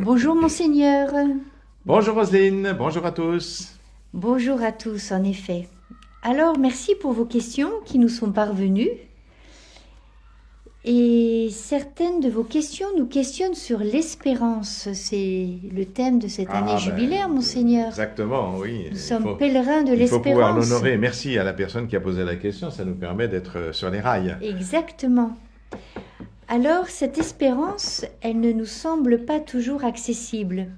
Bonjour monseigneur. Bonjour Roselyne, bonjour à tous. Bonjour à tous en effet. Alors merci pour vos questions qui nous sont parvenues. Et certaines de vos questions nous questionnent sur l'espérance. C'est le thème de cette année jubilaire, monseigneur. Exactement, oui. Nous sommes pèlerins de Il faut pouvoir l'espérance. l'honorer. Merci à la personne qui a posé la question, ça nous permet d'être sur les rails. Exactement. Alors cette espérance, elle ne nous semble pas toujours accessible.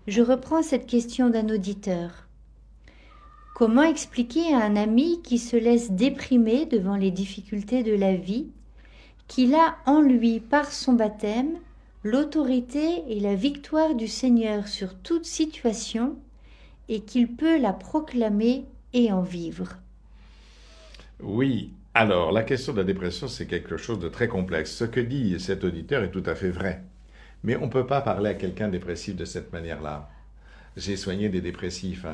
Je reprends cette question d'un auditeur. Comment expliquer à un ami qui se laisse déprimer devant les difficultés de la vie qu'il a en lui, par son baptême, l'autorité et la victoire du Seigneur sur toute situation et qu'il peut la proclamer et en vivre? Oui, alors la question de la dépression, c'est quelque chose de très complexe. Ce que dit cet auditeur est tout à fait vrai. Mais on ne peut pas parler à quelqu'un dépressif de cette manière-là. J'ai soigné des dépressifs.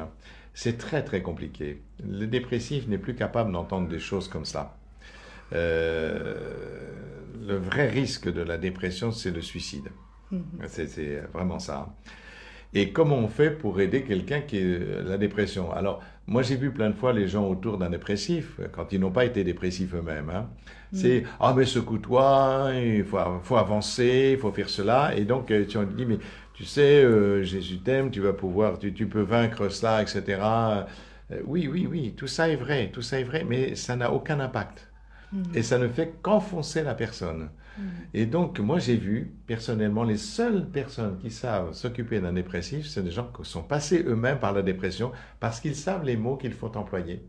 C'est très très compliqué. Le dépressif n'est plus capable d'entendre des choses comme ça. Le vrai risque de la dépression, c'est le suicide. C'est vraiment ça. Et comment on fait pour aider quelqu'un qui a la dépression? Alors, moi j'ai vu plein de fois les gens autour d'un dépressif, quand ils n'ont pas été dépressifs eux-mêmes. C'est «Ah mais secoue-toi, il faut avancer, il faut faire cela». Et donc tu en dis «Mais tu sais, Jésus t'aime, tu vas pouvoir, tu peux vaincre cela, etc.» Oui, oui, oui, tout ça est vrai, mais ça n'a aucun impact. Et ça ne fait qu'enfoncer la personne. Et donc, moi, j'ai vu, personnellement, les seules personnes qui savent s'occuper d'un dépressif, c'est des gens qui sont passés eux-mêmes par la dépression parce qu'ils savent les mots qu'il faut employer.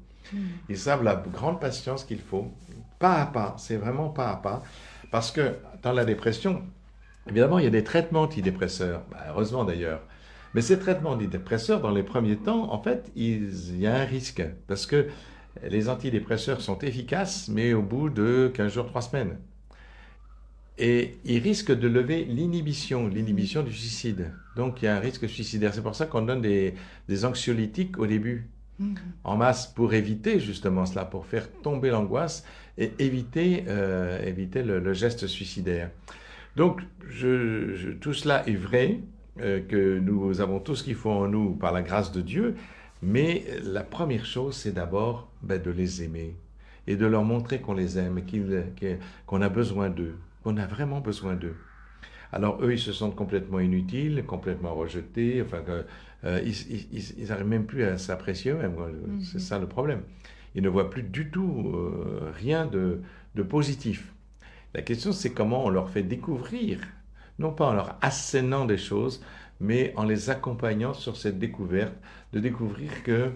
Ils savent la grande patience qu'il faut, pas à pas, c'est vraiment pas à pas. Parce que dans la dépression, évidemment, il y a des traitements antidépresseurs, heureusement d'ailleurs. Mais ces traitements antidépresseurs, dans les premiers temps, en fait, il y a un risque. Parce que les antidépresseurs sont efficaces, mais au bout de 15 jours, 3 semaines. Et il risque de lever l'inhibition du suicide. Donc il y a un risque suicidaire. C'est pour ça qu'on donne des anxiolytiques au début, en masse, pour éviter justement cela, pour faire tomber l'angoisse et éviter le geste suicidaire. Donc tout cela est vrai, que nous avons tout ce qu'il faut en nous par la grâce de Dieu, mais la première chose, c'est d'abord de les aimer et de leur montrer qu'on les aime, qu'on a besoin d'eux, qu'on a vraiment besoin d'eux. Alors eux, ils se sentent complètement inutiles, complètement rejetés, enfin, ils n'arrivent même plus à s'apprécier eux-mêmes. C'est ça le problème. Ils ne voient plus du tout rien de positif. La question, c'est comment on leur fait découvrir, non pas en leur assénant des choses, mais en les accompagnant sur cette découverte, de découvrir que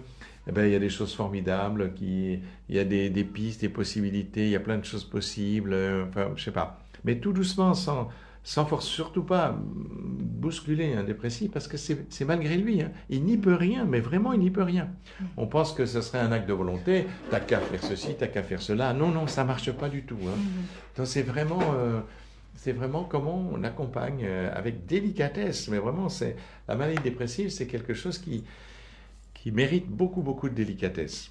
il y a des choses formidables, il y a des pistes, des possibilités, il y a plein de choses possibles, enfin, je sais pas. Mais tout doucement, sans force, surtout pas bousculer un dépressif, parce que c'est malgré lui. Il n'y peut rien, mais vraiment, il n'y peut rien. On pense que ce serait un acte de volonté, t'as qu'à faire ceci, t'as qu'à faire cela. Non, non, ça marche pas du tout. Donc c'est vraiment comment on accompagne avec délicatesse. Mais vraiment, la maladie dépressive, c'est quelque chose qui mérite beaucoup, beaucoup de délicatesse.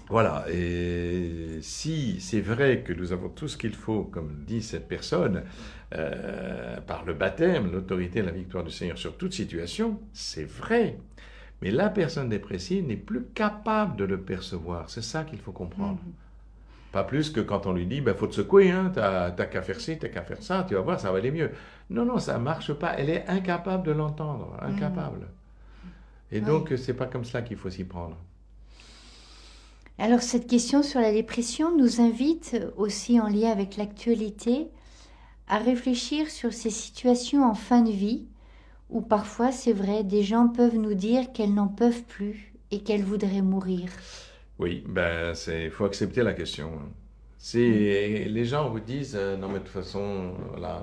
Voilà, et si c'est vrai que nous avons tout ce qu'il faut, comme dit cette personne, par le baptême, l'autorité et la victoire du Seigneur sur toute situation, c'est vrai. Mais la personne dépressive n'est plus capable de le percevoir. C'est ça qu'il faut comprendre. Pas plus que quand on lui dit, faut te secouer, t'as qu'à faire ci, t'as qu'à faire ça, tu vas voir, ça va aller mieux. Non, non, ça marche pas. Elle est incapable de l'entendre, incapable. Et donc, c'est pas comme ça qu'il faut s'y prendre. Alors cette question sur la dépression nous invite aussi en lien avec l'actualité à réfléchir sur ces situations en fin de vie où parfois, c'est vrai, des gens peuvent nous dire qu'elles n'en peuvent plus et qu'elles voudraient mourir. Oui, faut accepter la question. Les gens vous disent, non mais de toute façon, là,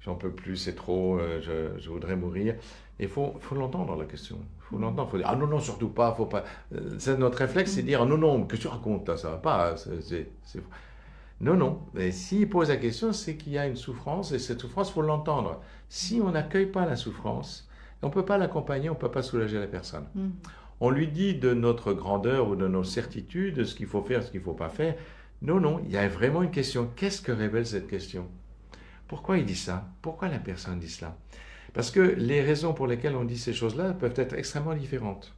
j'en peux plus, c'est trop, je voudrais mourir. Il faut l'entendre la question. Il faut l'entendre. Il faut dire, ah non, non, surtout pas, faut pas. Notre réflexe, c'est de dire, ah, non, non, que tu racontes là, ça va pas. Non, non. Mais s'il pose la question, c'est qu'il y a une souffrance et cette souffrance, il faut l'entendre. Si on n'accueille pas la souffrance, on ne peut pas l'accompagner, on ne peut pas soulager la personne. On lui dit de notre grandeur ou de nos certitudes, de ce qu'il faut faire, ce qu'il ne faut pas faire. Non, non, il y a vraiment une question. Qu'est-ce que révèle cette question? Pourquoi il dit ça? Pourquoi la personne dit cela? Parce que les raisons pour lesquelles on dit ces choses-là peuvent être extrêmement différentes.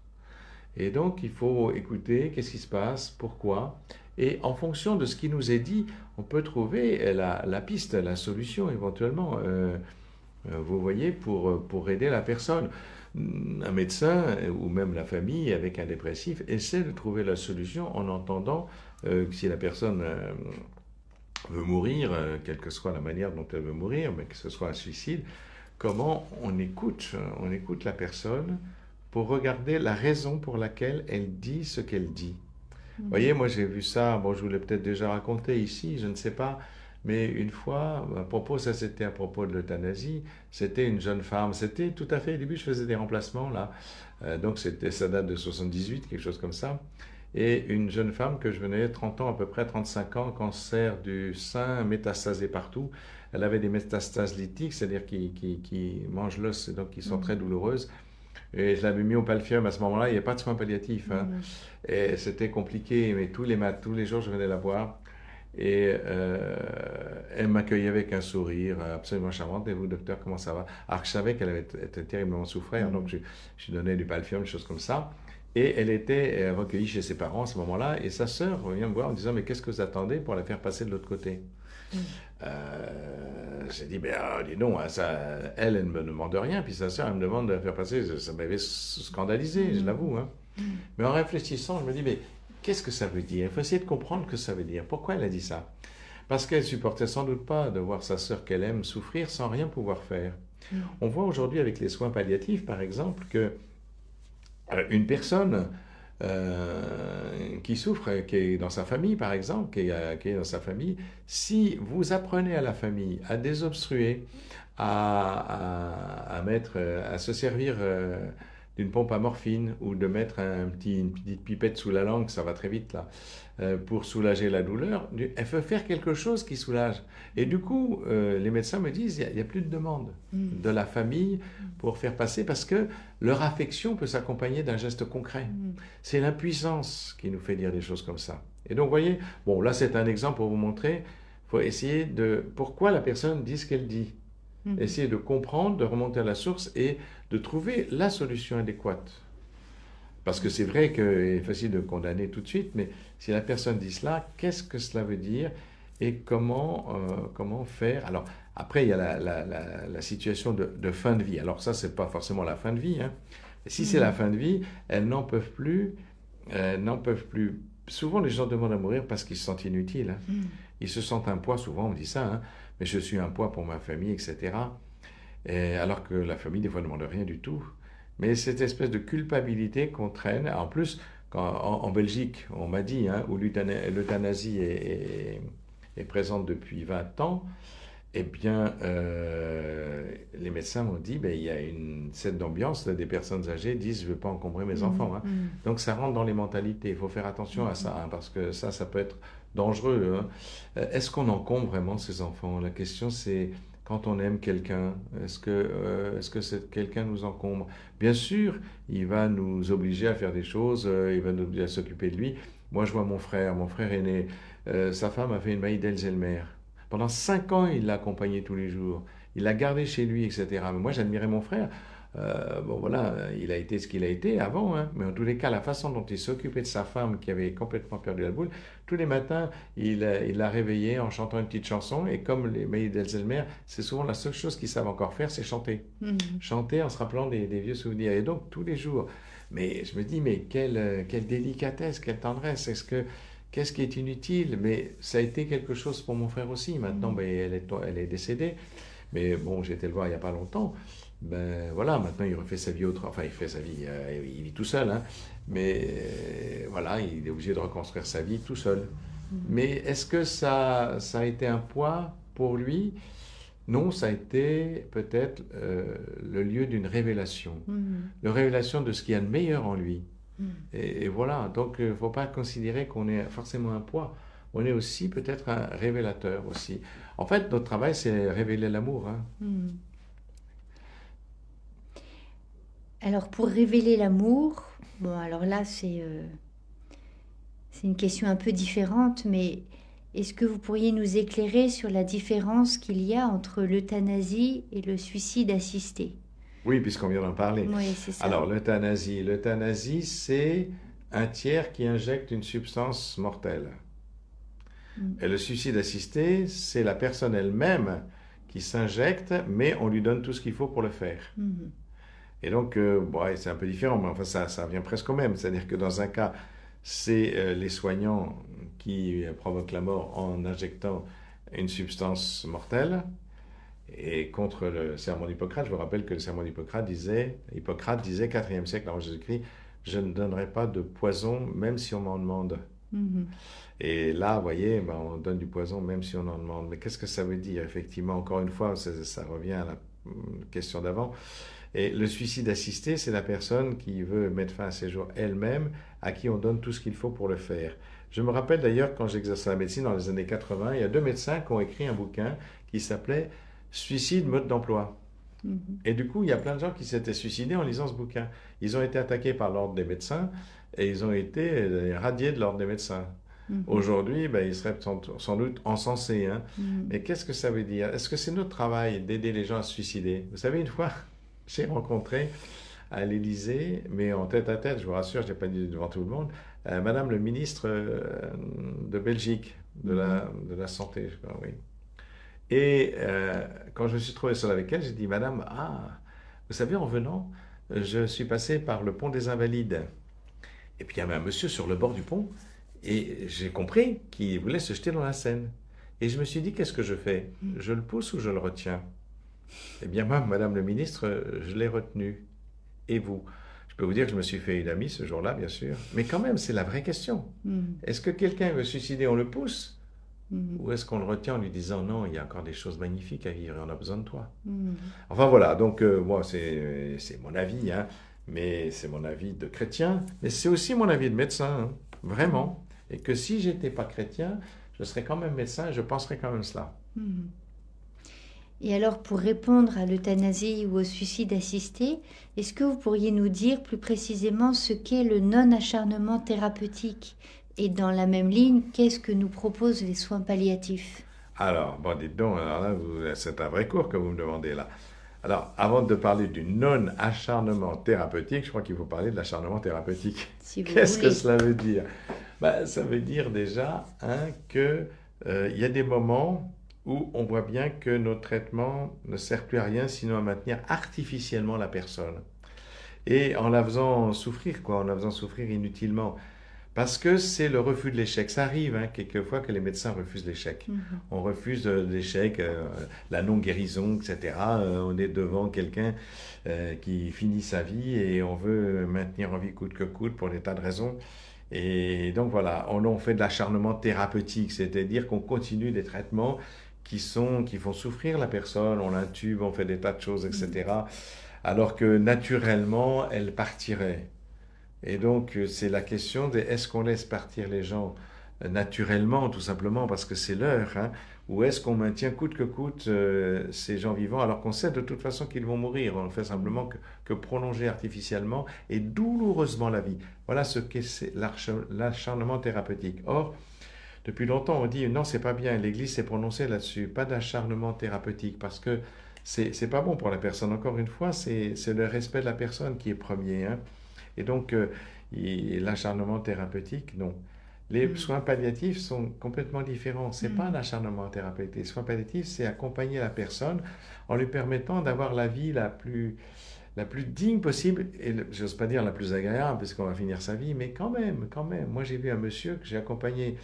Et donc, il faut écouter qu'est-ce qui se passe, pourquoi. Et en fonction de ce qui nous est dit, on peut trouver la piste, la solution éventuellement, vous voyez, pour aider la personne. Un médecin ou même la famille avec un dépressif essaie de trouver la solution en entendant que si la personne veut mourir, quelle que soit la manière dont elle veut mourir, mais que ce soit un suicide, comment on écoute la personne pour regarder la raison pour laquelle elle dit ce qu'elle dit. Vous voyez, moi j'ai vu ça, bon je vous l'ai peut-être déjà raconté ici, je ne sais pas, mais une fois, ça c'était à propos de l'euthanasie, c'était une jeune femme, c'était tout à fait, au début je faisais des remplacements là, donc ça date de 78, quelque chose comme ça, et une jeune femme que je venais, 30 ans à peu près, 35 ans, cancer du sein, métastasé partout, elle avait des métastases lytiques, c'est-à-dire qui mangent l'os, et donc qui sont très douloureuses, et je l'avais mis au Palfium à ce moment-là, il n'y avait pas de soins palliatifs. Hein. Et c'était compliqué, mais tous les jours, je venais la voir. Et elle m'accueillait avec un sourire absolument charmant. Et vous, docteur, comment ça va? Alors que je savais qu'elle avait terriblement souffert, donc je lui donnais du Palfium, des choses comme ça. Et elle était recueillie chez ses parents à ce moment-là. Et sa sœur vient me voir en disant, mais qu'est-ce que vous attendez pour la faire passer de l'autre côté? J'ai dit, dis donc, hein, elle ne me demande rien, puis sa sœur, elle me demande de la faire passer, ça m'avait scandalisé, je l'avoue. Hein. Mais en réfléchissant, je me dis, mais qu'est-ce que ça veut dire? Il faut essayer de comprendre ce que ça veut dire. Pourquoi elle a dit ça? Parce qu'elle supportait sans doute pas de voir sa sœur qu'elle aime souffrir sans rien pouvoir faire. On voit aujourd'hui avec les soins palliatifs, par exemple, que une personne qui souffre, qui est dans sa famille par exemple, qui est dans sa famille, si vous apprenez à la famille à désobstruer, à se servir d'une pompe à morphine ou de mettre une petite pipette sous la langue, ça va très vite là, pour soulager la douleur, elle peut faire quelque chose qui soulage. Et du coup, les médecins me disent, il n'y a plus de demande de la famille pour faire passer, parce que leur affection peut s'accompagner d'un geste concret. C'est l'impuissance qui nous fait dire des choses comme ça. Et donc, vous voyez, bon, là c'est un exemple pour vous montrer, il faut essayer de, pourquoi la personne dit ce qu'elle dit. Essayer de comprendre, de remonter à la source et de trouver la solution adéquate. Parce que c'est vrai qu'il est facile de condamner tout de suite, mais si la personne dit cela, qu'est-ce que cela veut dire et comment faire? Alors, après, il y a la situation de fin de vie. Alors ça, c'est pas forcément la fin de vie. Hein. Si c'est la fin de vie, elles n'en peuvent plus. Souvent, les gens demandent à mourir parce qu'ils se sentent inutiles. Hein. Ils se sentent un poids, souvent on me dit ça, hein, mais je suis un poids pour ma famille, etc. Et alors que la famille, des fois, ne demande rien du tout. Mais cette espèce de culpabilité qu'on traîne, en plus, en Belgique, on m'a dit, hein, où l'euthanasie est présente depuis 20 ans, eh bien, les médecins m'ont dit, il y a une scène d'ambiance, des personnes âgées disent, je ne veux pas encombrer mes enfants. Hein. Donc ça rentre dans les mentalités, il faut faire attention à ça, hein, parce que ça peut être dangereux. Hein. Est-ce qu'on encombre vraiment ses enfants? La question c'est, quand on aime quelqu'un, est-ce que quelqu'un nous encombre? Bien sûr, il va nous obliger à faire des choses, il va nous obliger à s'occuper de lui. Moi je vois mon frère aîné, sa femme a fait une maladie d'Alzheimer. Pendant 5 ans, il l'a accompagné tous les jours. Il l'a gardé chez lui, etc. Mais moi, j'admirais mon frère. Bon, voilà, il a été ce qu'il a été avant. Hein. Mais en tous les cas, la façon dont il s'occupait de sa femme qui avait complètement perdu la boule, tous les matins, il l'a réveillée en chantant une petite chanson. Et comme les maladies d'Alzheimer, c'est souvent la seule chose qu'ils savent encore faire, c'est chanter. Chanter en se rappelant des vieux souvenirs. Et donc, tous les jours. Mais je me dis, mais quelle délicatesse, quelle tendresse. Qu'est-ce qui est inutile? Mais ça a été quelque chose pour mon frère aussi. Maintenant, elle est décédée. Mais bon, j'ai été le voir il n'y a pas longtemps. Voilà, maintenant il refait sa vie autre. Enfin, il fait sa vie, il vit tout seul. Hein. Mais voilà, il est obligé de reconstruire sa vie tout seul. Mais est-ce que ça a été un poids pour lui? Non, ça a été peut-être le lieu d'une révélation. La révélation de ce qu'il y a de meilleur en lui. Et voilà, donc il ne faut pas considérer qu'on est forcément un poids. On est aussi peut-être un révélateur aussi. En fait, notre travail, c'est révéler l'amour. Hein. Alors, pour révéler l'amour, bon, alors là, c'est une question un peu différente, mais est-ce que vous pourriez nous éclairer sur la différence qu'il y a entre l'euthanasie et le suicide assisté? Oui, puisqu'on vient d'en parler. Oui, c'est ça. Alors, l'euthanasie, c'est un tiers qui injecte une substance mortelle. Mm. Et le suicide assisté, c'est la personne elle-même qui s'injecte, mais on lui donne tout ce qu'il faut pour le faire. Mhm. Et donc, ouais, c'est un peu différent, mais enfin, ça revient presque au même. C'est-à-dire que dans un cas, c'est les soignants qui provoquent la mort en injectant une substance mortelle. Et contre le serment d'Hippocrate, je vous rappelle que le serment d'Hippocrate disait, Hippocrate disait, 4e siècle avant Jésus-Christ, je ne donnerai pas de poison même si on m'en demande. Mhm. Et là, vous voyez, ben, on donne du poison même si on en demande. Mais qu'est-ce que ça veut dire, effectivement? Encore une fois, ça revient à la question d'avant. Et le suicide assisté, c'est la personne qui veut mettre fin à ses jours elle-même, à qui on donne tout ce qu'il faut pour le faire. Je me rappelle d'ailleurs, quand j'exerçais la médecine dans les années 80, il y a 2 médecins qui ont écrit un bouquin qui s'appelait Suicide, mode d'emploi. Mhm. Et du coup, il y a plein de gens qui s'étaient suicidés en lisant ce bouquin. Ils ont été attaqués par l'ordre des médecins et ils ont été radiés de l'ordre des médecins. Mhm. Aujourd'hui, ben, ils seraient sans doute encensés. Hein. Mhm. Mais qu'est-ce que ça veut dire? Est-ce que c'est notre travail d'aider les gens à se suicider? Vous savez, une fois, j'ai rencontré à l'Élysée, mais en tête à tête, je vous rassure, je n'ai pas dit devant tout le monde, Madame le ministre de Belgique, Mhm. de la Santé, je crois, oui. Et quand je me suis trouvé seul avec elle, j'ai dit, Madame, vous savez, en venant, je suis passé par le pont des Invalides. Et puis il y avait un monsieur sur le bord du pont, et j'ai compris qu'il voulait se jeter dans la Seine. Et je me suis dit, qu'est-ce que je fais? Je le pousse ou je le retiens? Eh bien, moi, Madame le ministre, je l'ai retenu. Et vous? Je peux vous dire que je me suis fait une amie ce jour-là, bien sûr. Mais quand même, c'est la vraie question. Mhm. Est-ce que quelqu'un veut se suicider, on le pousse? Mhm. Ou est-ce qu'on le retient en lui disant non, il y a encore des choses magnifiques à vivre et on a besoin de toi? Mhm. Enfin voilà, donc moi c'est mon avis, hein, mais c'est mon avis de chrétien, mais c'est aussi mon avis de médecin, hein, vraiment. Et que si j'étais pas chrétien, je serais quand même médecin et je penserais quand même cela. Mhm. Et alors, pour répondre à l'euthanasie ou au suicide assisté, est-ce que vous pourriez nous dire plus précisément ce qu'est le non-acharnement thérapeutique? Et dans la même ligne, qu'est-ce que nous proposent les soins palliatifs? Alors, bon, dites donc, alors là, c'est un vrai cours que vous me demandez là. Alors, avant de parler du non-acharnement thérapeutique, je crois qu'il faut parler de l'acharnement thérapeutique. Si vous Qu'est-ce que voulez. cela veut dire? Ben, ça veut dire déjà hein, que il y a des moments où on voit bien que nos traitements ne servent plus à rien sinon à maintenir artificiellement la personne. Et en la faisant souffrir, quoi, en la faisant souffrir inutilement. Parce que c'est le refus de l'échec. Ça arrive hein, quelquefois que les médecins refusent l'échec. Mhm. On refuse l'échec, la non-guérison, etc. On est devant quelqu'un qui finit sa vie et on veut maintenir en vie coûte que coûte pour des tas de raisons. Et donc voilà, on fait de l'acharnement thérapeutique, c'est-à-dire qu'on continue des traitements qui font souffrir la personne, on l'intube, on fait des tas de choses, Mhm. etc. Alors que naturellement, elle partirait. Et donc, c'est la question de est-ce qu'on laisse partir les gens naturellement, tout simplement parce que c'est l'heure, hein, ou est-ce qu'on maintient coûte que coûte ces gens vivants alors qu'on sait de toute façon qu'ils vont mourir. On ne fait simplement que prolonger artificiellement et douloureusement la vie. Voilà ce qu'est l'acharnement thérapeutique. Or, depuis longtemps, on dit non, c'est pas bien. L'Église s'est prononcée là-dessus. Pas d'acharnement thérapeutique parce que c'est pas bon pour la personne. Encore une fois, c'est le respect de la personne qui est premier. Hein. Et donc, l'acharnement thérapeutique, non. Les Mhm. soins palliatifs sont complètement différents. C'est pas un Mhm. acharnement thérapeutique. Les soins palliatifs, c'est accompagner la personne en lui permettant d'avoir la vie la plus digne possible, et j'ose pas dire la plus agréable, puisqu'on va finir sa vie, mais quand même, quand même. Moi, j'ai vu un monsieur que j'ai accompagné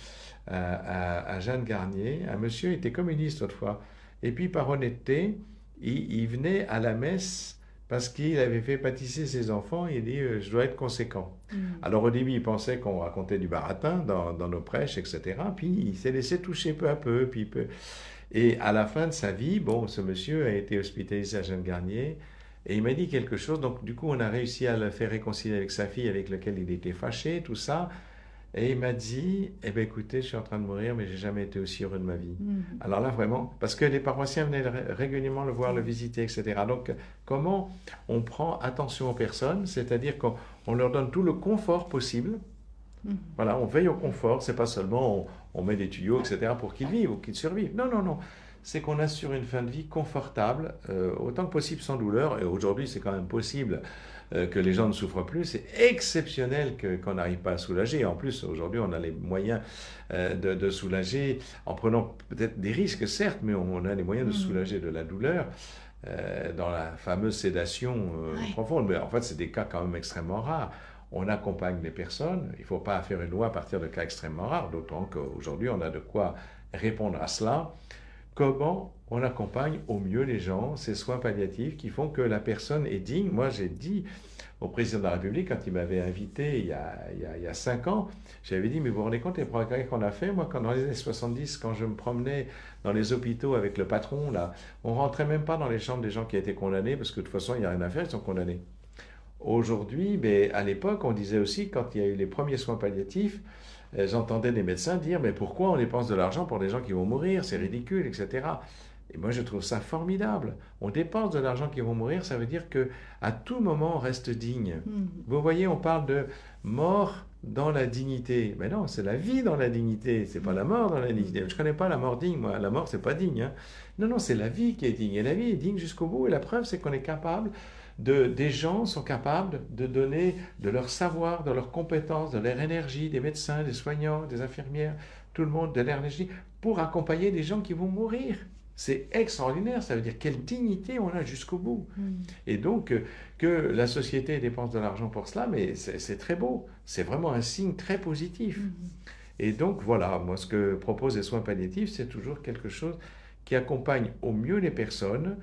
à Jeanne Garnier. Un monsieur était communiste autrefois. Et puis, par honnêteté, il venait à la messe parce qu'il avait fait pâtisser ses enfants. Il dit, je dois être conséquent. Mhm. Alors au début, il pensait qu'on racontait du baratin dans nos prêches, etc. Puis il s'est laissé toucher peu à peu. Et à la fin de sa vie, bon, ce monsieur a été hospitalisé à Jeanne Garnier. Et il m'a dit quelque chose. Donc du coup, on a réussi à le faire réconcilier avec sa fille, avec laquelle il était fâché, tout ça. Et il m'a dit, eh bien écoutez, je suis en train de mourir, mais j'ai jamais été aussi heureux de ma vie. Mhm. Alors là, vraiment, parce que les paroissiens venaient régulièrement le voir, le visiter, etc. Donc, comment on prend attention aux personnes, c'est-à-dire qu'on leur donne tout le confort possible. Mhm. Voilà, on veille au confort, c'est pas seulement on met des tuyaux, etc. pour qu'ils vivent ou qu'ils survivent. Non, non, non. c'est qu'on assure une fin de vie confortable, autant que possible sans douleur. Et aujourd'hui, c'est quand même possible que les gens ne souffrent plus. C'est exceptionnel qu'on n'arrive pas à soulager. En plus, aujourd'hui, on a les moyens de soulager en prenant peut-être des risques, certes, mais on a les moyens de soulager de la douleur. Dans la fameuse sédation profonde. Mais en fait, c'est des cas quand même extrêmement rares. On accompagne les personnes. Il ne faut pas faire une loi à partir de cas extrêmement rares, d'autant qu'aujourd'hui, on a de quoi répondre à cela. Comment on accompagne au mieux les gens, ces soins palliatifs qui font que la personne est digne. Moi, j'ai dit au président de la République, quand il m'avait invité il y a 5 ans, j'avais dit, mais vous vous rendez compte des progrès qu'on a fait? Moi, quand dans les années 70, quand je me promenais dans les hôpitaux avec le patron, là, on rentrait même pas dans les chambres des gens qui étaient condamnés, parce que de toute façon, il n'y a rien à faire, ils sont condamnés. Aujourd'hui, mais à l'époque, on disait aussi, quand il y a eu les premiers soins palliatifs, j'entendais des médecins dire, mais pourquoi on dépense de l'argent pour des gens qui vont mourir? C'est ridicule, etc. Et moi, je trouve ça formidable. On dépense de l'argent qui vont mourir, ça veut dire que à tout moment, on reste digne. Vous voyez, on parle de mort dans la dignité. Mais non, c'est la vie dans la dignité, c'est pas la mort dans la dignité. Je connais pas la mort digne, moi. La mort, c'est pas digne. Hein. Non, non, c'est la vie qui est digne. Et la vie est digne jusqu'au bout. Et la preuve, c'est qu'on est capable des gens sont capables de donner de leur savoir, de leurs compétences, de leur énergie, des médecins, des soignants, des infirmières, tout le monde, de leur énergie, pour accompagner des gens qui vont mourir. C'est extraordinaire, ça veut dire quelle dignité on a jusqu'au bout. Et donc, que la société dépense de l'argent pour cela, mais c'est très beau, c'est vraiment un signe très positif. Et donc, voilà, moi, ce que proposent les soins palliatifs, c'est toujours quelque chose qui accompagne au mieux les personnes,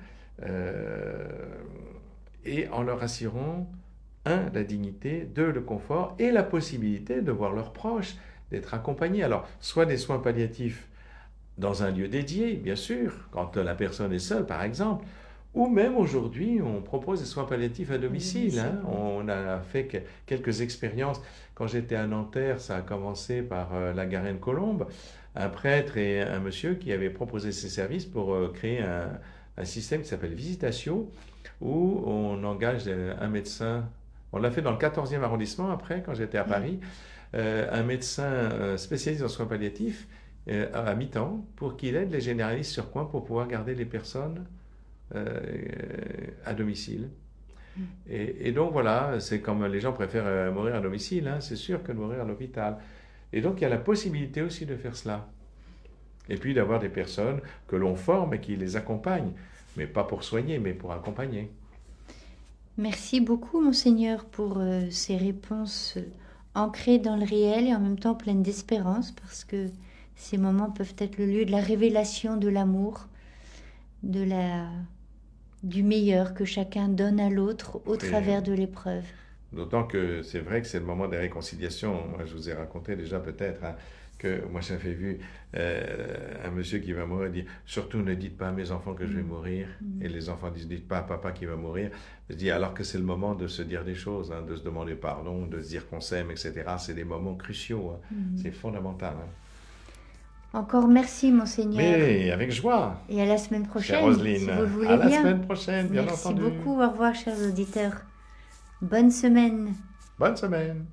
et en leur assurant, la dignité, 2, le confort, et la possibilité de voir leurs proches, d'être accompagnés. Alors, soit des soins palliatifs dans un lieu dédié, bien sûr, quand la personne est seule, par exemple, ou même aujourd'hui, on propose des soins palliatifs à domicile. Hein. On a fait quelques expériences. Quand j'étais à Nanterre, ça a commencé par la Garenne-Colombe, un prêtre et un monsieur qui avaient proposé ces services pour créer un système qui s'appelle Visitatio, où on engage un médecin. On l'a fait dans le 14e arrondissement après, quand j'étais à Paris, un médecin spécialiste en soins palliatifs, à mi-temps pour qu'il aide les généralistes sur coin pour pouvoir garder les personnes à domicile. Et donc voilà, c'est comme les gens préfèrent mourir à domicile, hein, c'est sûr, que de mourir à l'hôpital. Et donc il y a la possibilité aussi de faire cela. Et puis d'avoir des personnes que l'on forme et qui les accompagnent, mais pas pour soigner, mais pour accompagner. Merci beaucoup, Monseigneur, pour ces réponses ancrées dans le réel et en même temps pleines d'espérance, parce que ces moments peuvent être le lieu de la révélation de l'amour, du meilleur que chacun donne à l'autre au travers de l'épreuve. D'autant que c'est vrai que c'est le moment des réconciliations. Moi, je vous ai raconté déjà peut-être que moi j'avais vu un monsieur qui va mourir dire « Surtout ne dites pas à mes enfants que je vais mourir ». Et les enfants disent « Dites pas à papa qui va mourir ». Je dis alors que c'est le moment de se dire des choses, hein, de se demander pardon, de se dire qu'on s'aime, etc. C'est des moments cruciaux, hein. C'est fondamental. Hein. Encore merci, Monseigneur. Mais avec joie. Et à la semaine prochaine, chère Roselyne. Si vous le voulez à bien. la semaine prochaine, bien merci entendu. Merci beaucoup. Au revoir, chers auditeurs. Bonne semaine. Bonne semaine.